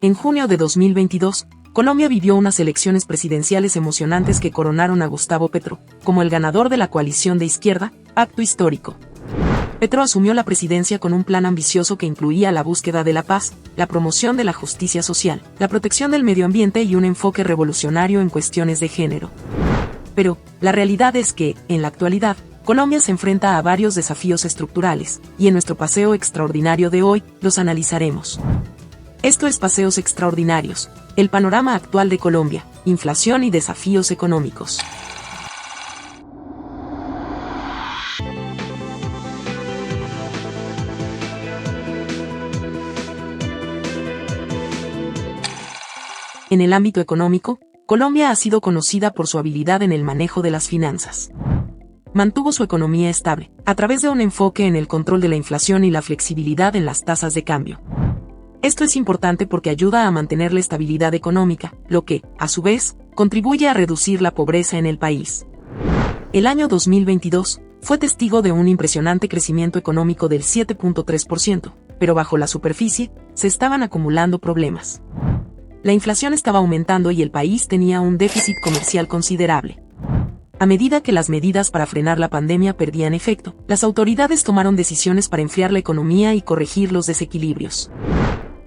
En junio de 2022, Colombia vivió unas elecciones presidenciales emocionantes que coronaron a Gustavo Petro como el ganador de la coalición de izquierda, acto histórico. Petro asumió la presidencia con un plan ambicioso que incluía la búsqueda de la paz, la promoción de la justicia social, la protección del medio ambiente y un enfoque revolucionario en cuestiones de género. Pero, la realidad es que, en la actualidad, Colombia se enfrenta a varios desafíos estructurales, y en nuestro paseo extraordinario de hoy, los analizaremos. Esto es Paseos Extraordinarios, el panorama actual de Colombia, inflación y desafíos económicos. En el ámbito económico, Colombia ha sido conocida por su habilidad en el manejo de las finanzas. Mantuvo su economía estable, a través de un enfoque en el control de la inflación y la flexibilidad en las tasas de cambio. Esto es importante porque ayuda a mantener la estabilidad económica, lo que, a su vez, contribuye a reducir la pobreza en el país. El año 2022 fue testigo de un impresionante crecimiento económico del 7.3%, pero bajo la superficie, se estaban acumulando problemas. La inflación estaba aumentando y el país tenía un déficit comercial considerable. A medida que las medidas para frenar la pandemia perdían efecto, las autoridades tomaron decisiones para enfriar la economía y corregir los desequilibrios.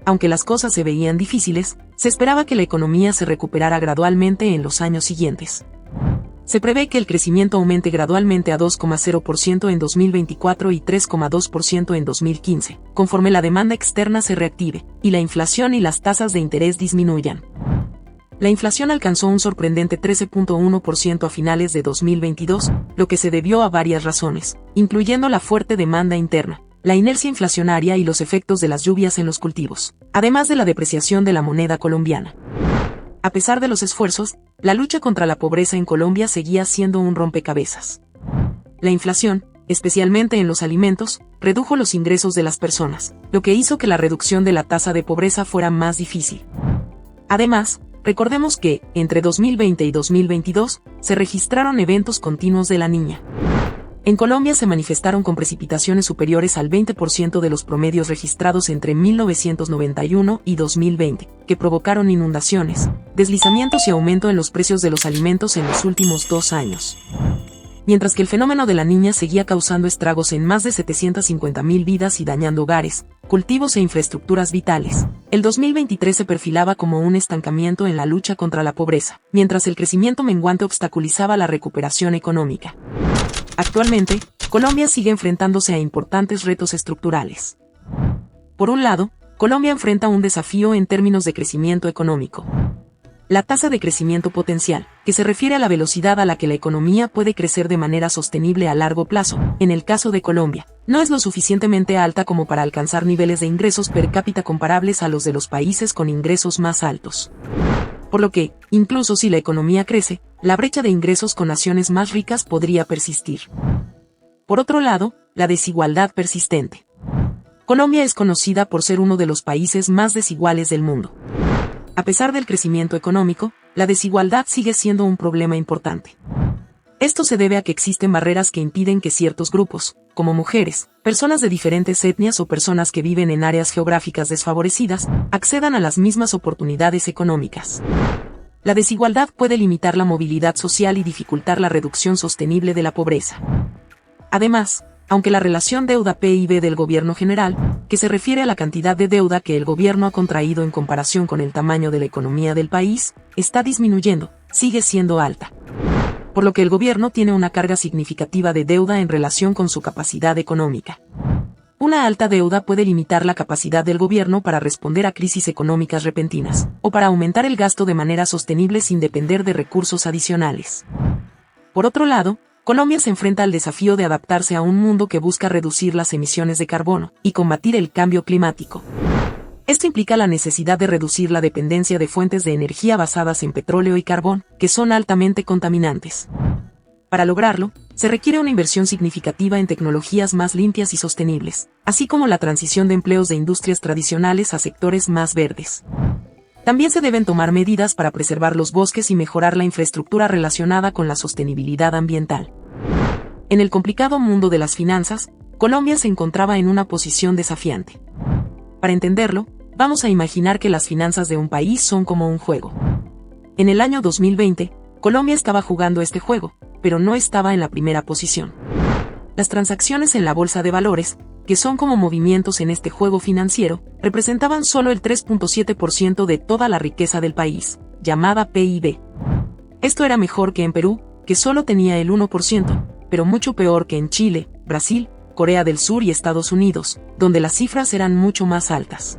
Aunque las cosas se veían difíciles, se esperaba que la economía se recuperara gradualmente en los años siguientes. Se prevé que el crecimiento aumente gradualmente a 2,0% en 2024 y 3,2% en 2015, conforme la demanda externa se reactive, y la inflación y las tasas de interés disminuyan. La inflación alcanzó un sorprendente 13.1% a finales de 2022, lo que se debió a varias razones, incluyendo la fuerte demanda interna, la inercia inflacionaria y los efectos de las lluvias en los cultivos, además de la depreciación de la moneda colombiana. A pesar de los esfuerzos, la lucha contra la pobreza en Colombia seguía siendo un rompecabezas. La inflación, especialmente en los alimentos, redujo los ingresos de las personas, lo que hizo que la reducción de la tasa de pobreza fuera más difícil. Además, recordemos que, entre 2020 y 2022, se registraron eventos continuos de La Niña. En Colombia se manifestaron con precipitaciones superiores al 20% de los promedios registrados entre 1991 y 2020, que provocaron inundaciones, deslizamientos y aumento en los precios de los alimentos en los últimos 2 años. Mientras que el fenómeno de La Niña seguía causando estragos en más de 750.000 vidas y dañando hogares, cultivos e infraestructuras vitales, el 2023 se perfilaba como un estancamiento en la lucha contra la pobreza, mientras el crecimiento menguante obstaculizaba la recuperación económica. Actualmente, Colombia sigue enfrentándose a importantes retos estructurales. Por un lado, Colombia enfrenta un desafío en términos de crecimiento económico. La tasa de crecimiento potencial, que se refiere a la velocidad a la que la economía puede crecer de manera sostenible a largo plazo, en el caso de Colombia, no es lo suficientemente alta como para alcanzar niveles de ingresos per cápita comparables a los de los países con ingresos más altos. Por lo que, incluso si la economía crece, la brecha de ingresos con naciones más ricas podría persistir. Por otro lado, la desigualdad persistente. Colombia es conocida por ser uno de los países más desiguales del mundo. A pesar del crecimiento económico, la desigualdad sigue siendo un problema importante. Esto se debe a que existen barreras que impiden que ciertos grupos, como mujeres, personas de diferentes etnias o personas que viven en áreas geográficas desfavorecidas, accedan a las mismas oportunidades económicas. La desigualdad puede limitar la movilidad social y dificultar la reducción sostenible de la pobreza. Además, aunque la relación deuda-PIB del gobierno general, que se refiere a la cantidad de deuda que el gobierno ha contraído en comparación con el tamaño de la economía del país, está disminuyendo, sigue siendo alta. Por lo que el gobierno tiene una carga significativa de deuda en relación con su capacidad económica. Una alta deuda puede limitar la capacidad del gobierno para responder a crisis económicas repentinas, o para aumentar el gasto de manera sostenible sin depender de recursos adicionales. Por otro lado, Colombia se enfrenta al desafío de adaptarse a un mundo que busca reducir las emisiones de carbono y combatir el cambio climático. Esto implica la necesidad de reducir la dependencia de fuentes de energía basadas en petróleo y carbón, que son altamente contaminantes. Para lograrlo, se requiere una inversión significativa en tecnologías más limpias y sostenibles, así como la transición de empleos de industrias tradicionales a sectores más verdes. También se deben tomar medidas para preservar los bosques y mejorar la infraestructura relacionada con la sostenibilidad ambiental. En el complicado mundo de las finanzas, Colombia se encontraba en una posición desafiante. Para entenderlo, Vamos a imaginar que las finanzas de un país son como un juego. En el año 2020, Colombia estaba jugando este juego, pero no estaba en la primera posición. Las transacciones en la bolsa de valores, que son como movimientos en este juego financiero, representaban solo el 3.7% de toda la riqueza del país, llamada PIB. Esto era mejor que en Perú, que solo tenía el 1%, pero mucho peor que en Chile, Brasil, Corea del Sur y Estados Unidos, donde las cifras eran mucho más altas.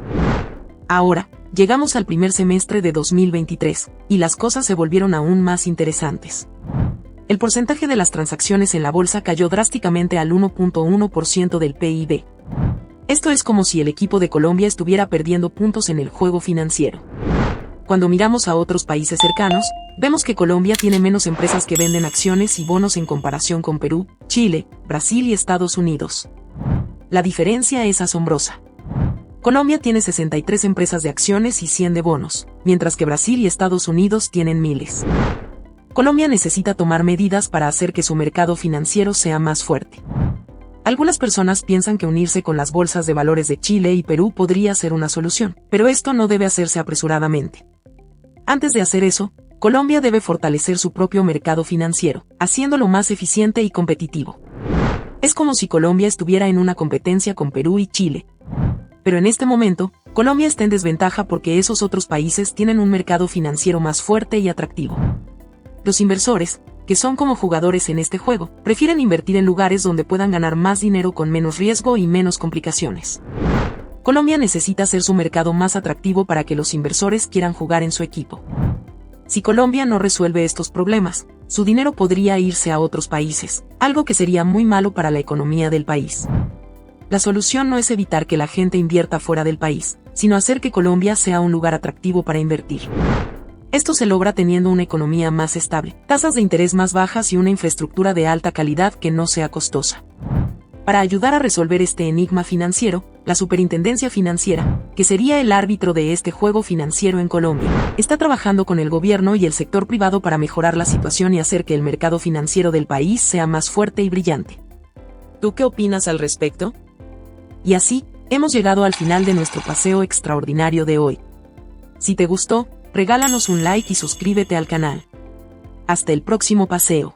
Ahora, llegamos al primer semestre de 2023, y las cosas se volvieron aún más interesantes. El porcentaje de las transacciones en la bolsa cayó drásticamente al 1.1% del PIB. Esto es como si el equipo de Colombia estuviera perdiendo puntos en el juego financiero. Cuando miramos a otros países cercanos, vemos que Colombia tiene menos empresas que venden acciones y bonos en comparación con Perú, Chile, Brasil y Estados Unidos. La diferencia es asombrosa. Colombia tiene 63 empresas de acciones y 100 de bonos, mientras que Brasil y Estados Unidos tienen miles. Colombia necesita tomar medidas para hacer que su mercado financiero sea más fuerte. Algunas personas piensan que unirse con las bolsas de valores de Chile y Perú podría ser una solución, pero esto no debe hacerse apresuradamente. Antes de hacer eso, Colombia debe fortalecer su propio mercado financiero, haciéndolo más eficiente y competitivo. Es como si Colombia estuviera en una competencia con Perú y Chile. Pero en este momento, Colombia está en desventaja porque esos otros países tienen un mercado financiero más fuerte y atractivo. Los inversores, que son como jugadores en este juego, prefieren invertir en lugares donde puedan ganar más dinero con menos riesgo y menos complicaciones. Colombia necesita hacer su mercado más atractivo para que los inversores quieran jugar en su equipo. Si Colombia no resuelve estos problemas, su dinero podría irse a otros países, algo que sería muy malo para la economía del país. La solución no es evitar que la gente invierta fuera del país, sino hacer que Colombia sea un lugar atractivo para invertir. Esto se logra teniendo una economía más estable, tasas de interés más bajas y una infraestructura de alta calidad que no sea costosa. Para ayudar a resolver este enigma financiero, la Superintendencia Financiera, que sería el árbitro de este juego financiero en Colombia, está trabajando con el gobierno y el sector privado para mejorar la situación y hacer que el mercado financiero del país sea más fuerte y brillante. ¿Tú qué opinas al respecto? Y así, hemos llegado al final de nuestro paseo extraordinario de hoy. Si te gustó, regálanos un like y suscríbete al canal. Hasta el próximo paseo.